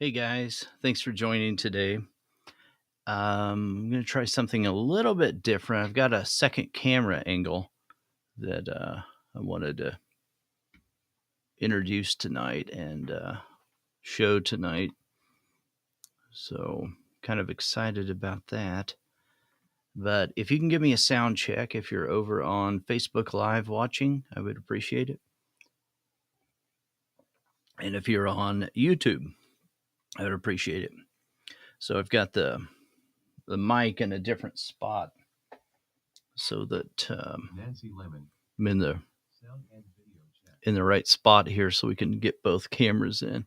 Hey guys, thanks for joining today. I'm going to try something a little bit different. I've got a second camera angle that I wanted to introduce tonight and show tonight. So, kind of excited about that. But if you can give me a sound check if you're over on Facebook Live watching, I would appreciate it. And if you're on YouTube, I would appreciate it. So, I've got the mic in a different spot so that Nancy Lemon. I'm in the Sound and video chat. in the right spot here so we can get both cameras in.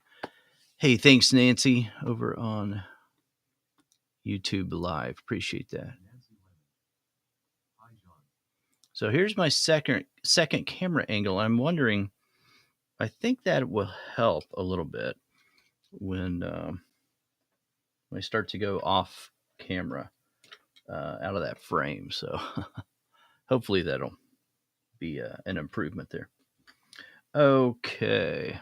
Hey, thanks, Nancy, over on YouTube Live. Appreciate that. Nancy Lemon. Hi, John. So here's my second camera angle. I'm wondering, I think that will help a little bit when I start to go off camera out of that frame. So hopefully that'll be an improvement there. Okay.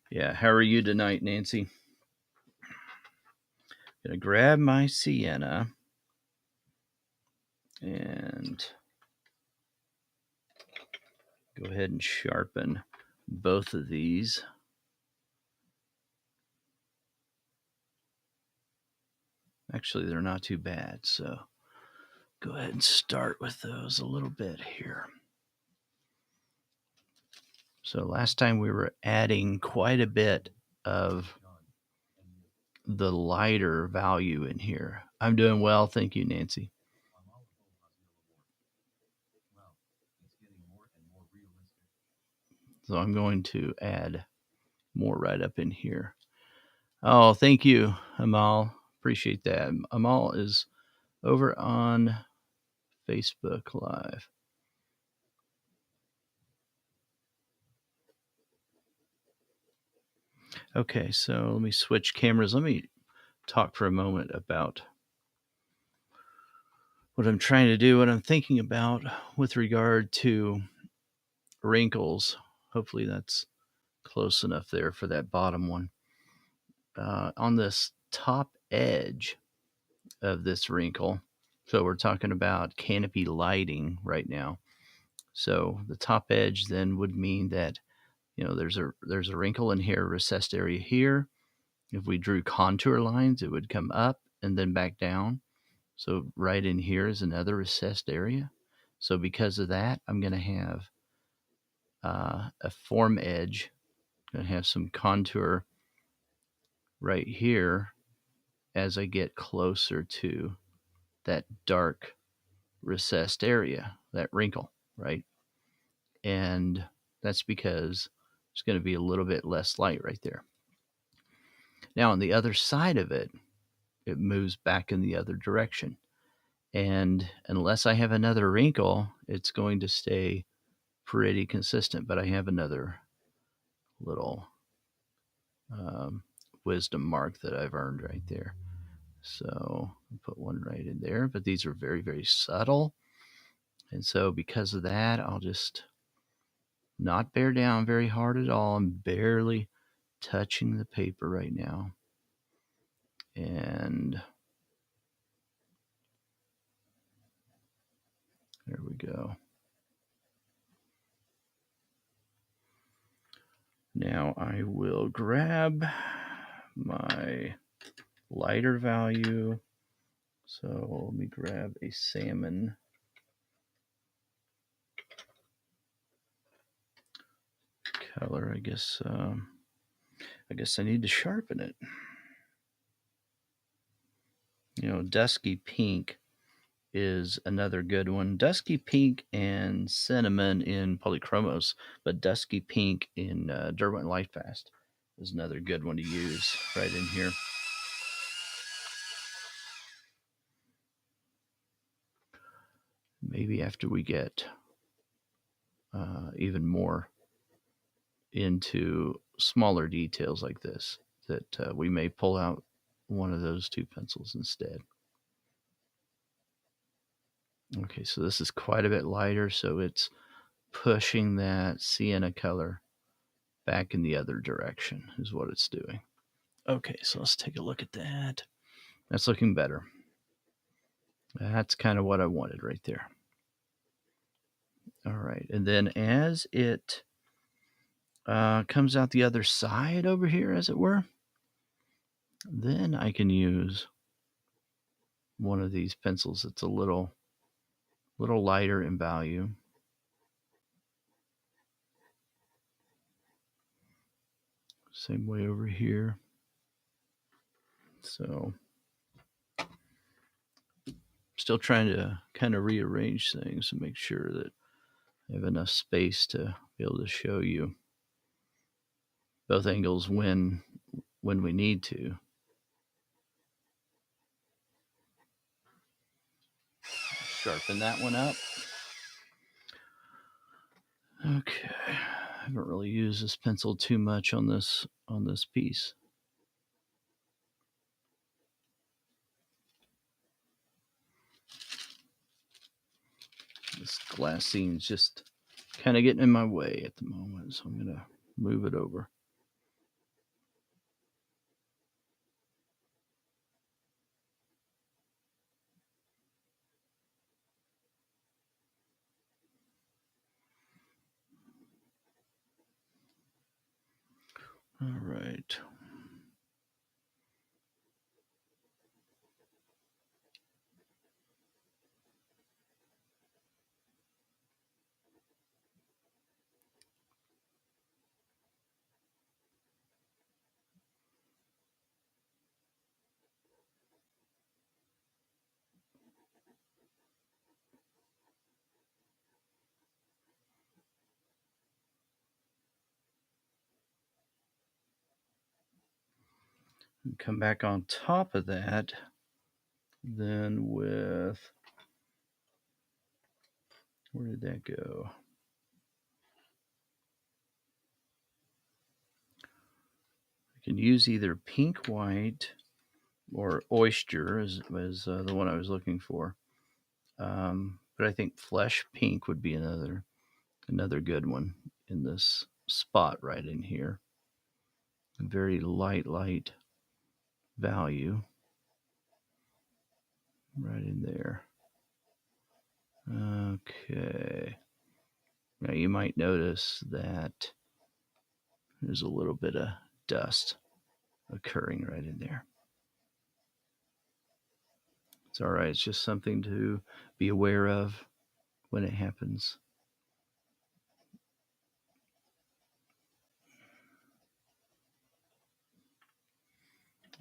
Yeah, how are you tonight, Nancy? Gonna grab my sienna and go ahead and sharpen both of these. Actually, they're not too bad, so go ahead and start with those a little bit here. So last time we were adding quite a bit of the lighter value in here. I'm doing well, thank you, Nancy. So I'm going to add more right up in here. Oh, thank you, Amal. Appreciate that. Amal is over on Facebook Live. Okay, so let me switch cameras. Let me talk for a moment about what I'm trying to do, what I'm thinking about with regard to wrinkles. Hopefully that's close enough there for that bottom one. On this top edge of this wrinkle, so we're talking about canopy lighting right now. So the top edge then would mean that there's a wrinkle in here, recessed area here. If we drew contour lines, it would come up and then back down. So right in here is another recessed area. So because of that, I'm going to have a form edge. I'm going to have some contour right here as I get closer to that dark recessed area, that wrinkle, right? And that's because there's going to be a little bit less light right there. Now on the other side of it, it moves back in the other direction. And unless I have another wrinkle, it's going to stay pretty consistent. But I have another little wisdom mark that I've earned right there. So I'll put one right in there. But these are very, very subtle. And so because of that, I'll just not bear down very hard at all. I'm barely touching the paper right now. And there we go. Now I will grab my lighter value. So let me grab a salmon color. I guess I need to sharpen it. Dusky pink is another good one. Dusky pink and cinnamon in polychromos, but dusky pink in Derwent Lightfast is another good one to use right in here. Maybe after we get even more into smaller details like this, that we may pull out one of those two pencils instead. Okay, so this is quite a bit lighter, so it's pushing that sienna color back in the other direction is what it's doing. Okay, so let's take a look at that. That's looking better. That's kind of what I wanted right there. All right, and then as it comes out the other side over here, as it were, then I can use one of these pencils that's a little lighter in value. Same way over here. So still trying to kind of rearrange things and make sure that I have enough space to be able to show you both angles when we need to. Sharpen that one up. Okay. I haven't really used this pencil too much on this piece. This glass scene's just kind of getting in my way at the moment, so I'm gonna move it over. All right. And come back on top of that, then with, where did that go? I can use either pink white or oyster as the one I was looking for. But I think flesh pink would be another good one in this spot right in here. A very light value right in there. Okay. Now you might notice that there's a little bit of dust occurring right in there. It's all right. It's just something to be aware of when it happens.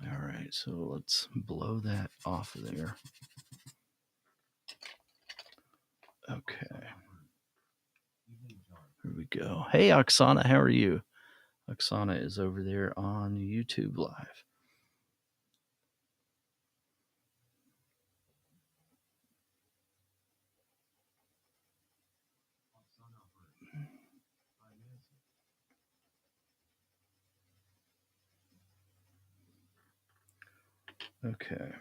All right, so let's blow that off of there. Okay. Here we go. Hey, Oksana, how are you? Oksana is over there on YouTube Live. Okay.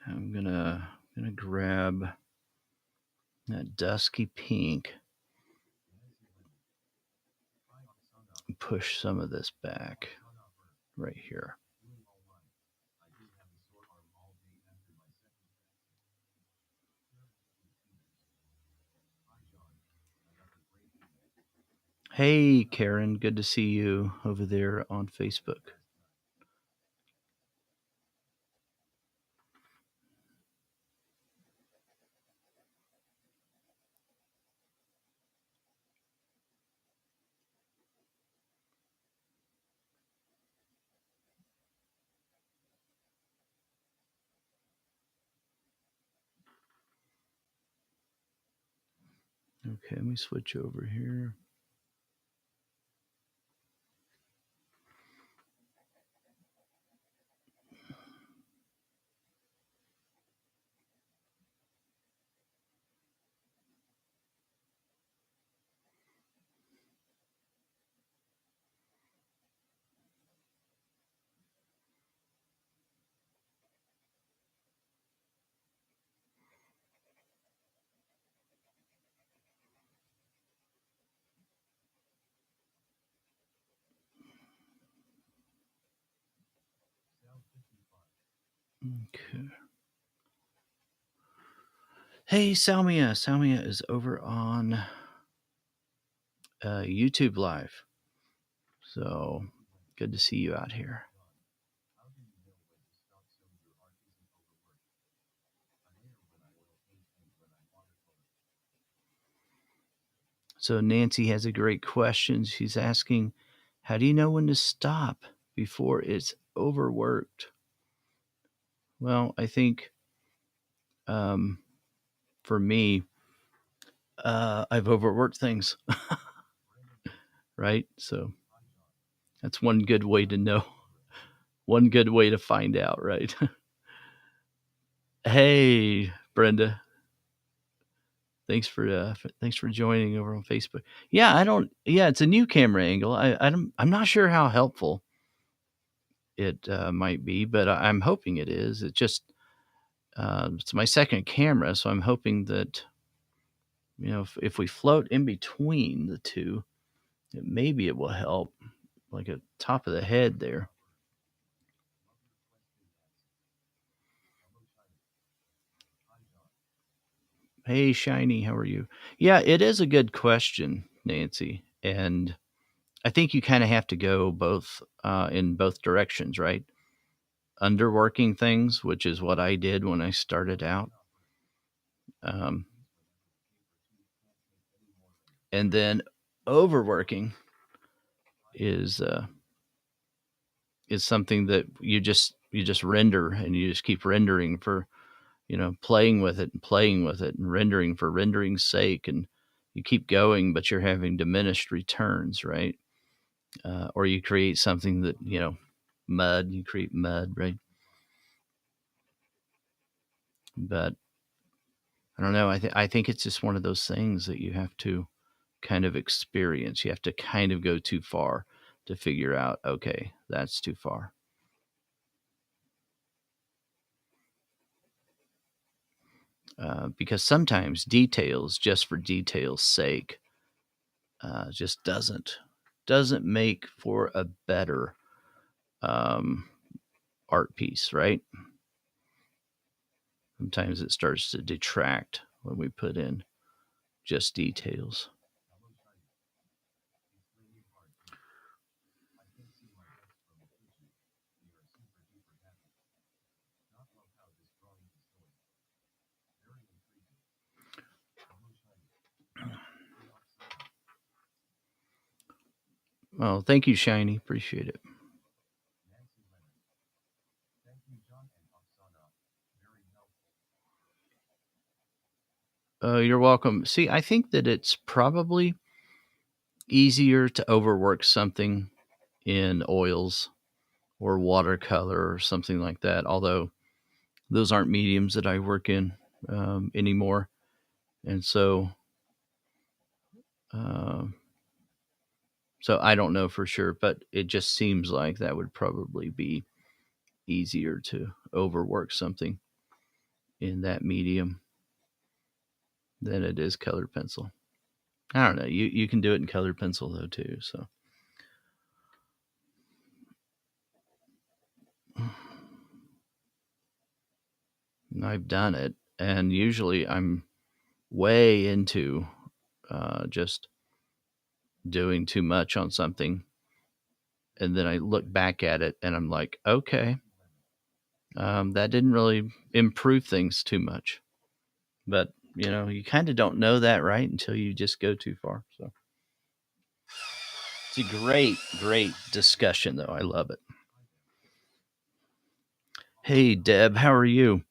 I'm gonna grab that dusky pink and push some of this back right here. Hey, Karen, good to see you over there on Facebook. Okay, let me switch over here. Okay. Hey, Salmia. Salmia is over on YouTube Live. So good to see you out here. How do you know when to stop so your art isn't overworked? I'm rare when I oil paint and when I watercolor. So Nancy has a great question. She's asking, how do you know when to stop before it's overworked? Well, I think um, for me, I've overworked things, right? So Hi John. that's one good way to How do know, you know when? one good way to find out, right? Hey, Brenda, thanks for joining over on Facebook. Yeah, I don't. Yeah, it's a new camera angle. I'm not sure how helpful it might be, but I'm hoping it is. It just it's my second camera, so I'm hoping that if we float in between the two, maybe it will help, like at top of the head there. Love your question, Nancy. Hello China. Hi John. Hey, Shiny, how are you? Yeah, it is a good question, Nancy, and I think you kind of have to go both in both directions, right? Underworking things, which is what I did when I started Hello out, Albert. That um, means whenever the paper tube can't take any more layers. and then overworking Hi John. is something that you just render and you just keep rendering for playing with it and playing with it and rendering for rendering's sake, and you keep going, but you're having diminished returns, right? Or you create something that mud. You create mud, right? But I don't know. I think it's just one of those things that you have to kind of experience. You have to kind of go too far to figure out, okay, that's too far. Because sometimes details, just for detail's sake, just doesn't make for a better um, art piece, right? Sometimes it starts to detract when we put in just details. Hello China. It's raining hard here. I can see my guest from the kitchen. We are super duper happy. Not love how this drawing is going. Very intriguing. Hello China. Hey Oksana. Well, thank you, Shiny. Appreciate it. Nancy Lemon. Thank you John and Oksana. Very helpful. You're welcome. See, I think that it's probably easier to overwork something in oils or watercolor or something like that. Although those aren't mediums that I work in anymore, and uh, so I don't know for sure, but it just seems like that would probably be easier to overwork something in that medium than it is colored pencil. I don't know. You can do it in colored pencil though too. So I've done it, and usually I'm way into just doing too much on something, and then I look back at it and I'm like, okay, Nancy Lemon. that didn't really improve things too much. But you kind of don't know that, right, until you just go too far. So it's a great discussion, though. I love it. Hi Deb. Hey, Oksana. Deb, how are you?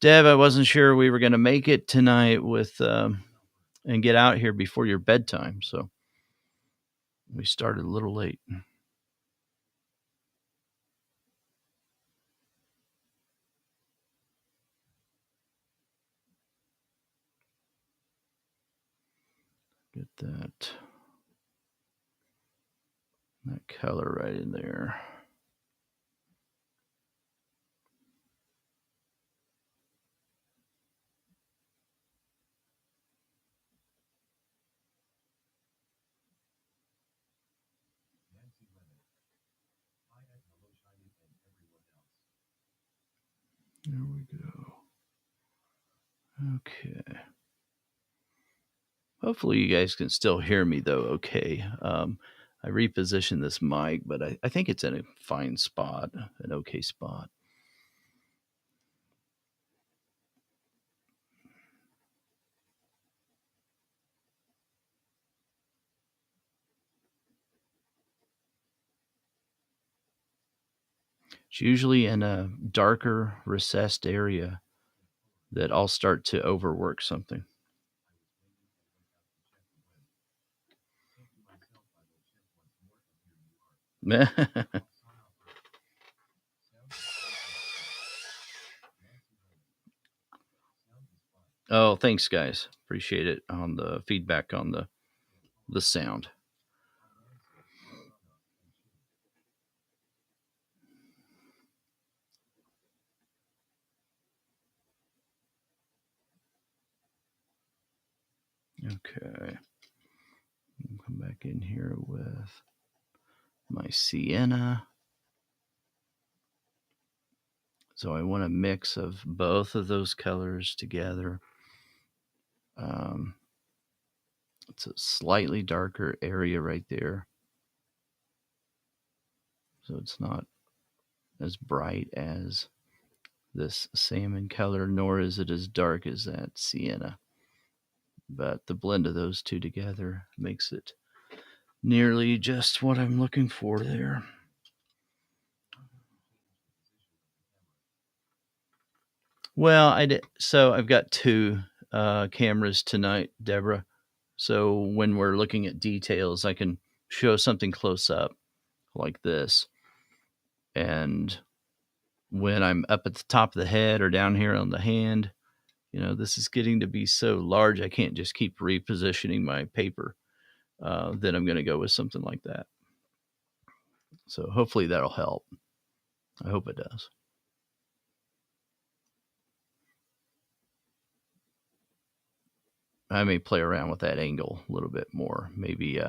Deb, I wasn't sure we were going to make it tonight with Hi Albert. and get out here before your bedtime, so we started a little late. Get that color right in there. Nancy Lemon. Hi and hello China and everyone else. There we go. Okay. Hopefully, you guys can still hear me though. Okay. I repositioned this mic, but I think it's in a fine spot, an okay spot. It's usually in a darker, recessed area that I'll start to overwork something. Oh, thanks, guys. Appreciate it on the feedback on the sound. Okay. Come back in here with my sienna. So I want a mix of both of those colors together. Um, it's a slightly darker area right there. So it's not as bright as this salmon color, nor is it as dark as that sienna. But the blend of those two together makes it nearly just what I'm looking for there. Well, I did. So I've got two cameras tonight, Deborah. So when we're looking at details, I can show something close up like this. And when I'm up at the top of the head or down here on the hand, this is getting to be so large, I can't just keep repositioning my paper. Then I'm going to go with something like that. So hopefully that'll help. I hope it does. I may play around with that angle a little bit more. Maybe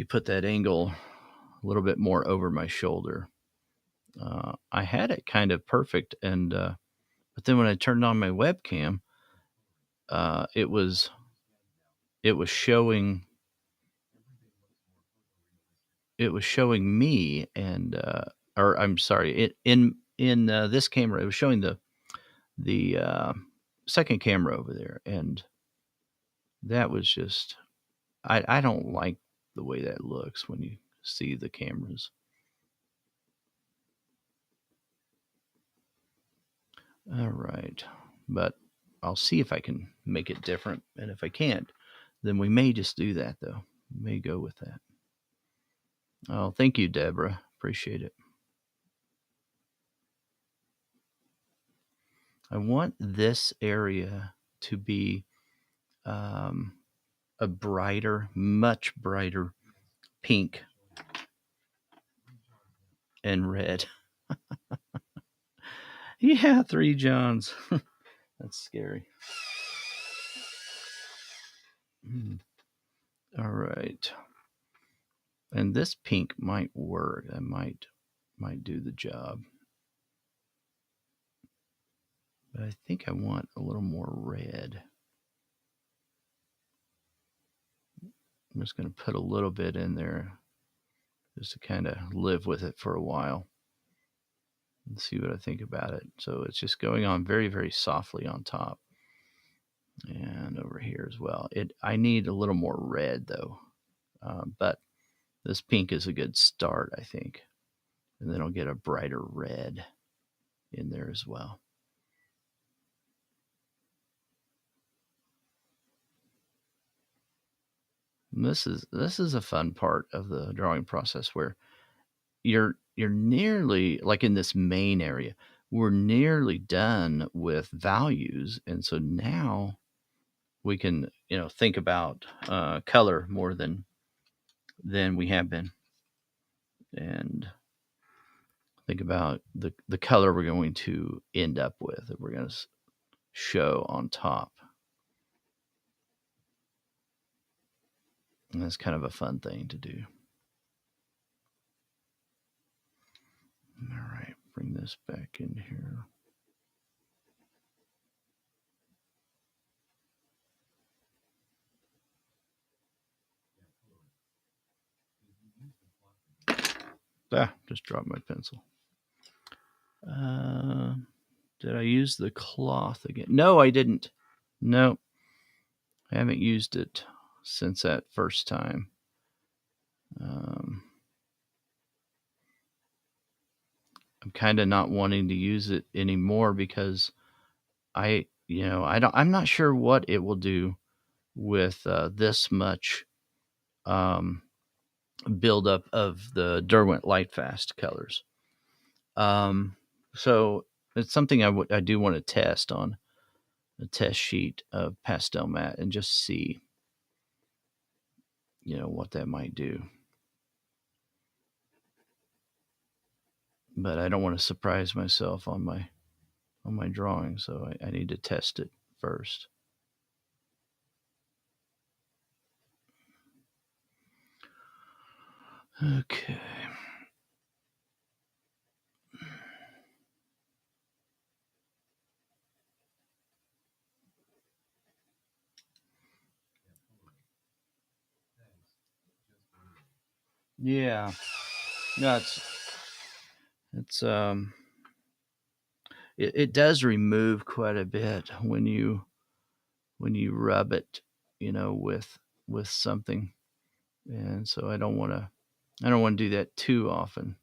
put that angle a little bit more over my shoulder. I had it kind of perfect, and but then when I turned on my webcam, it was showing me, and or I'm sorry, it in this camera it was showing the second camera over there, and that was just I don't like the way that looks when you see the cameras. All right. But I'll see if I can make it different. And if I can't, then we may just do that, though. We may go with that. Oh, thank you, Deborah. Appreciate it. I want this area to be um, a brighter, much brighter pink and red. Yeah, 3 Johns. That's scary. All right. And this pink might work. I might do the job. But I think I want a little more red. I'm just going to put a little bit in there just to kind of live with it for a while and see what I think about it. So it's just going on very, very softly on top and over here as well. I need a little more red though, but this pink is a good start, I think. And then I'll get a brighter red in there as well. And this is a fun part of the drawing process where you're nearly like in this main area. We're nearly done with values, and so now we can think about color more than we have been, and think about the color we're going to end up with that we're going to show on top. And that's kind of a fun thing to do. All right, bring this back in here. Ah, just dropped my pencil. Did I use the cloth again? No, I didn't. No, I haven't used it since that first time. I'm kind of not wanting to use it anymore because I'm not sure what it will do with this much um, buildup of the Derwent Lightfast colors. Um, so it's something I do want to test on a test sheet of pastel matte and just see, what that might do. But I don't want to surprise myself on my drawing, so I need to test it first. Okay. Yeah. No, it's it does remove quite a bit when you rub it, with something. And so I don't want to do that too often.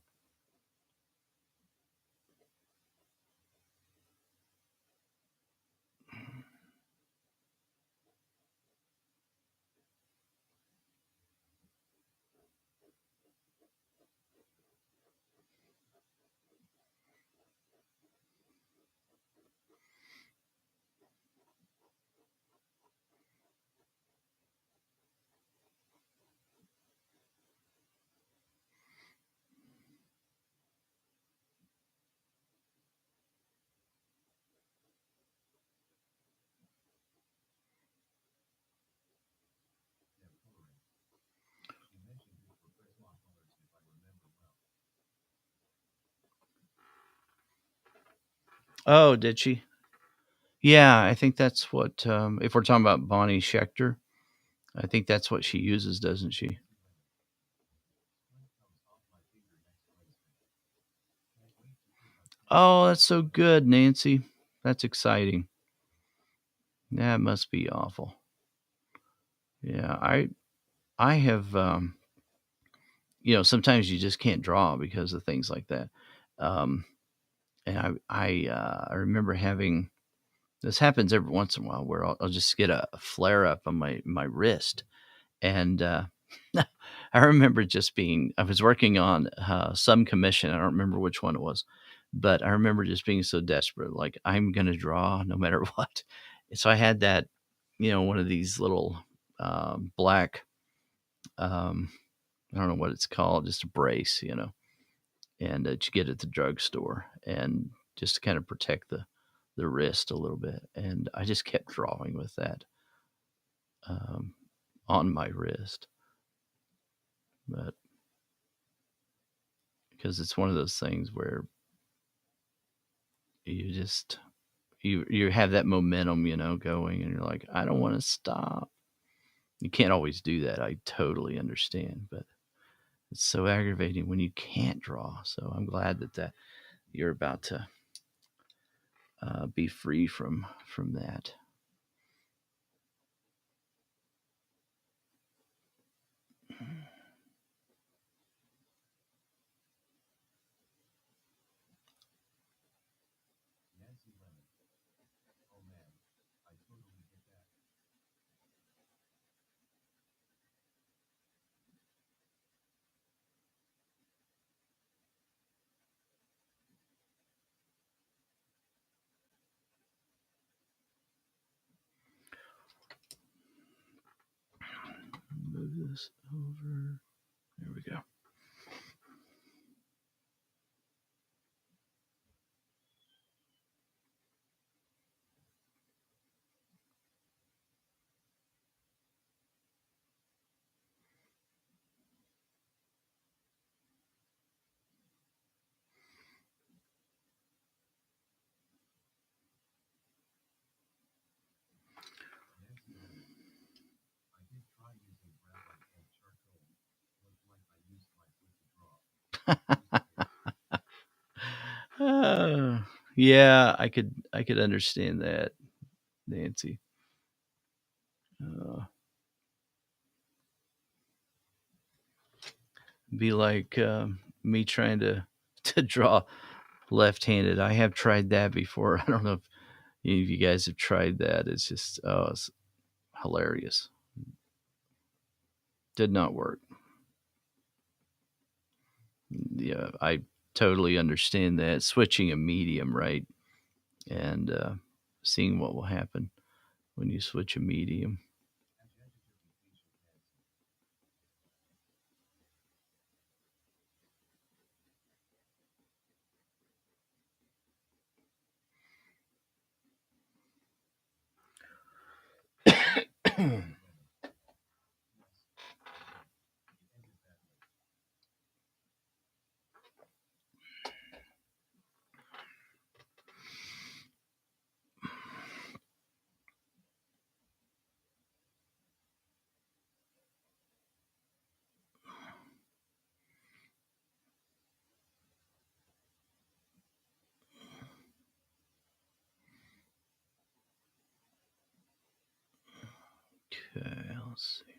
Oh, did she? Yeah, I think that's what, if we're talking about Bonnie Schechter, I think that's what she uses, doesn't she? Oh, that's so good, Nancy. That's exciting. That must be awful. Yeah, I have, sometimes you just can't draw because of things like that. Um, and I remember having this happens every once in a while where I'll just get a flare up on my wrist. And I remember just I was working on some commission. I don't remember which one it was, but I remember just being so desperate, like I'm going to draw no matter what. And so I had that, one of these little black, um, I don't know what it's called, just a brace, and that you get at the drugstore, and just to kind of protect the wrist a little bit. And I just kept drawing with that um, on my wrist, but because it's one of those things where you just you have that momentum, going, and you're like, I don't want to stop. You can't always do that. I totally understand, but it's so aggravating when you can't draw. So I'm glad that you're about to be free from that. Move this over. There we go. Yeah, I could understand that, Nancy. Uh, be like me trying to to draw left-handed. I have tried that before. I don't know if any of you guys have tried that. It's just it's hilarious. Did not work. Yeah, I totally understand that. Switching a medium, right? And seeing what will happen when you switch a medium. Okay, let's see.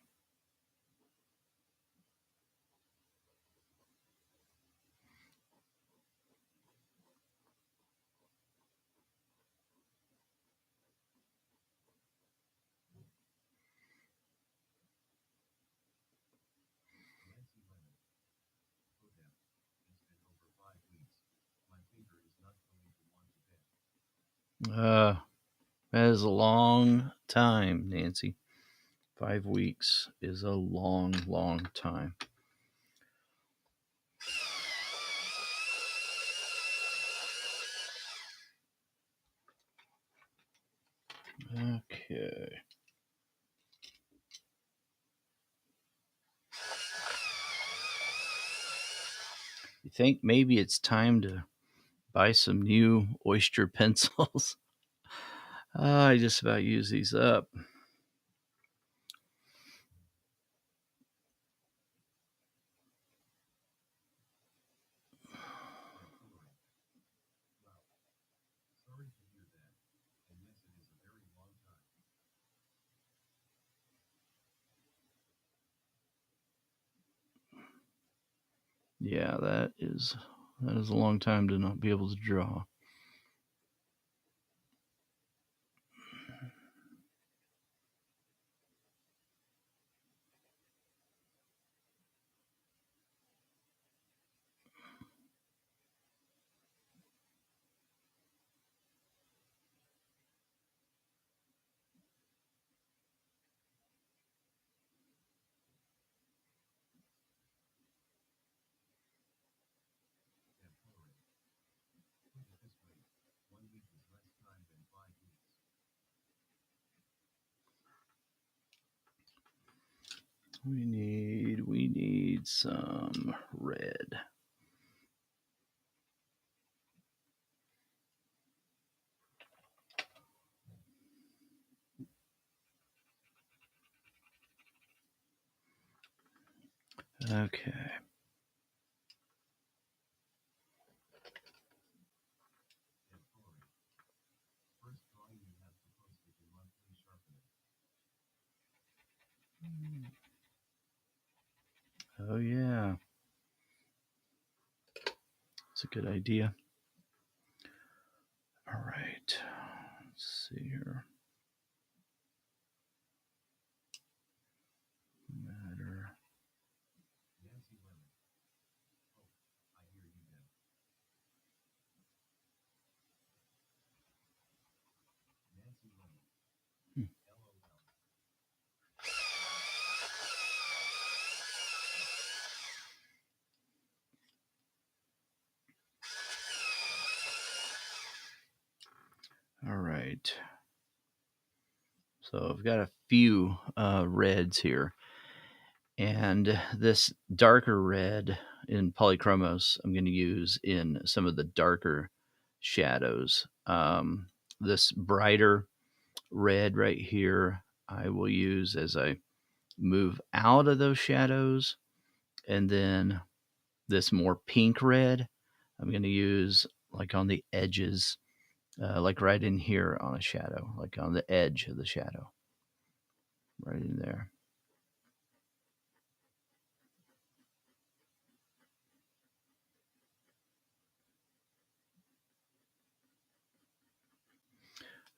Nancy Lemon. Odette. It's been over 5 weeks. My finger is not going to want to bend. Uh, that is a long time, Nancy. 5 weeks is a long, long time. Okay. You think maybe it's time to buy some new oyster pencils? I just about use these up. And coloring. Wow. Sorry to hear that. And yes, it is a very long time. Yeah, that is a long time to not be able to draw. And coloring. Put it this way. 1 week is less time than 5 weeks. We need some red. Okay. And coloring. First drawing you have to post it in monthly sharpening. Oh yeah, it's a good idea. All right. Let's see here. Matter. Nancy Lemon. Oh, I hear you then. Nancy Lemon. Hmm. LOL. All right. So I've got a few reds here, and this darker red in polychromos I'm going to use in some of the darker shadows. This brighter red right here I will use as I move out of those shadows, and then this more pink red I'm going to use like on the edges like right in here on a shadow, like on the edge of the shadow, right in there.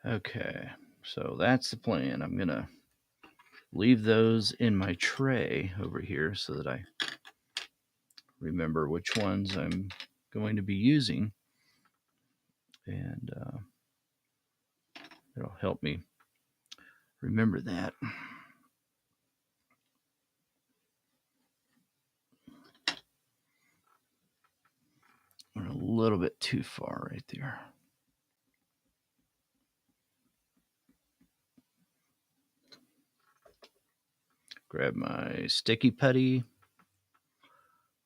Okay, so that's the plan. I'm going to leave those in my tray over here so that I remember which ones I'm going to be using, and it'll help me remember that. Went a little bit too far right there. Grab my sticky putty.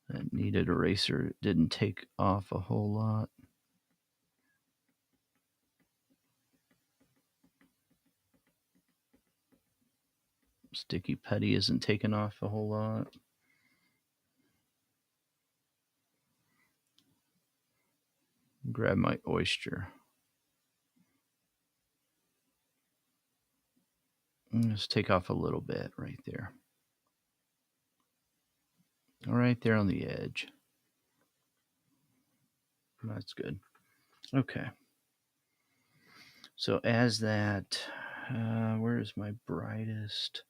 That kneaded eraser didn't take off a whole lot. Sticky putty isn't taking off a whole lot. Grab my oyster. And just take off a little bit right there. Right there on the edge. That's good. Okay. So as that, where is my brightest?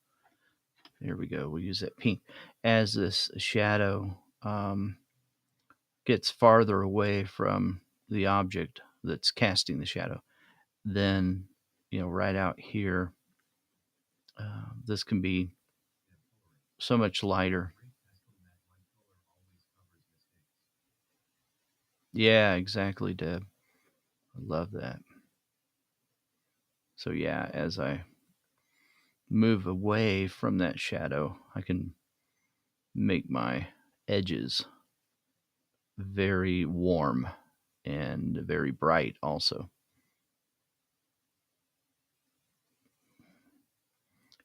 There we go. We'll use that pink. As this shadow gets farther away from the object that's casting the shadow, then, right out here, this can be so much lighter. Yeah, exactly, Deb. I love that. So, yeah, as I move away from that shadow, I can make my edges very warm and very bright also.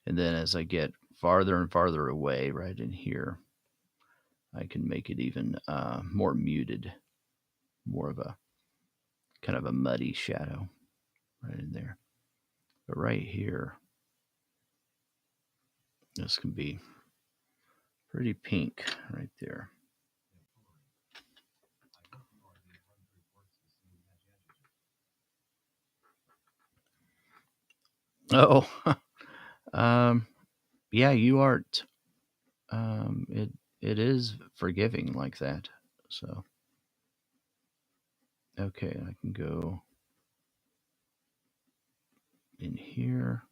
And then as I get farther and farther away, right in here, I can make it even more muted, more of a kind of a muddy shadow right in there. But right here, this can be pretty pink right there. Oh, um, yeah, you aren't. It is forgiving like that. So okay, I can go in here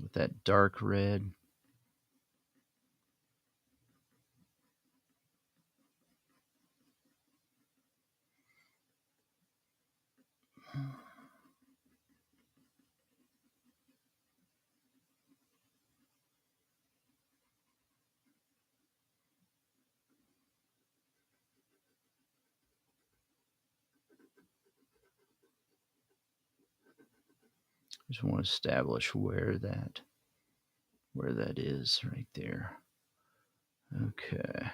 with that dark red. Just want to establish where that is right there. Okay.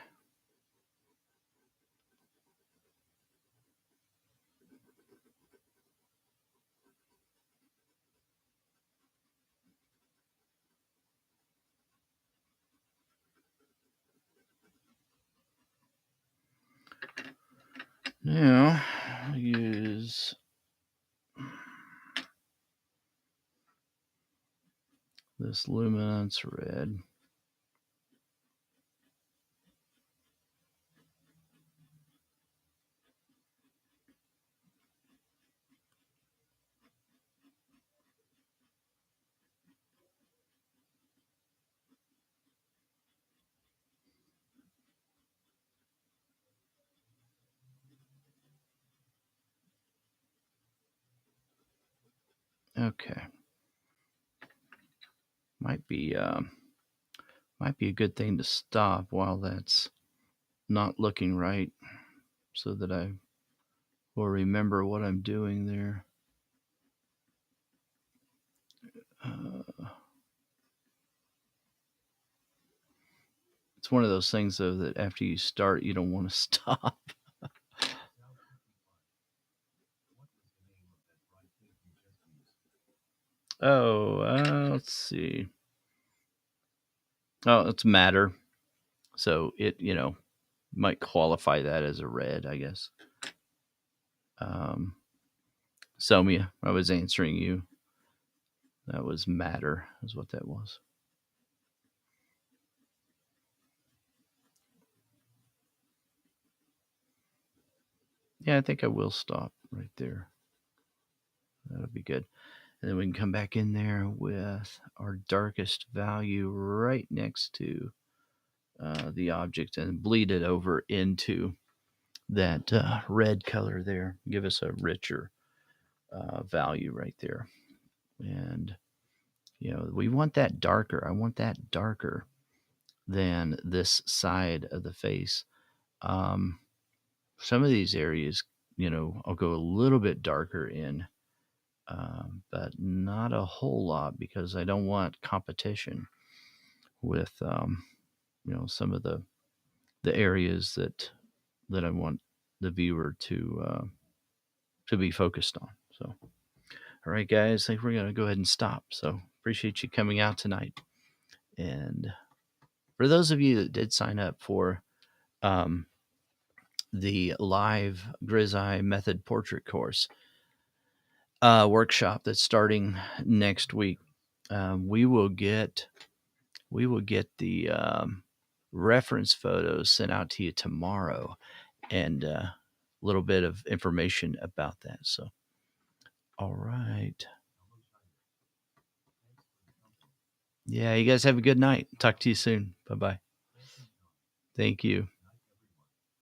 Now I'll use this luminance red. Okay. Might be a good thing to stop while that's not looking right, so that I will remember what I'm doing there. It's It's one of those things, though, that after you start, you don't want to stop. Sounds pretty fun. What was the name of that dry cake you just used? Oh, let's see. Oh, it's madder. So it, might qualify that as a red, I guess. Somia, I was answering you. That was matter, is what that was. Yeah, I think I will stop right there. That'll be good. And then we can come back in there with our darkest value right next to the object and bleed it over into that red color there. Give us a richer value right there. And, we want that darker. I want that darker than this side of the face. Um, some of these areas, I'll go a little bit darker in, but not a whole lot because I don't want competition with, some of the areas that I want the viewer to be focused on. So, all right, guys, I think we're gonna go ahead and stop. So, appreciate you coming out tonight. And for those of you that did sign up for um, the live Grizzeye Method Portrait course workshop that's starting next week, we will get the reference photos sent out to you tomorrow, and a little bit of information about that. So, all right. Hello, Shiner. Thanks for the company. Yeah, you guys have a good night. Talk to you soon. Bye bye. Thank you, John. Thank you.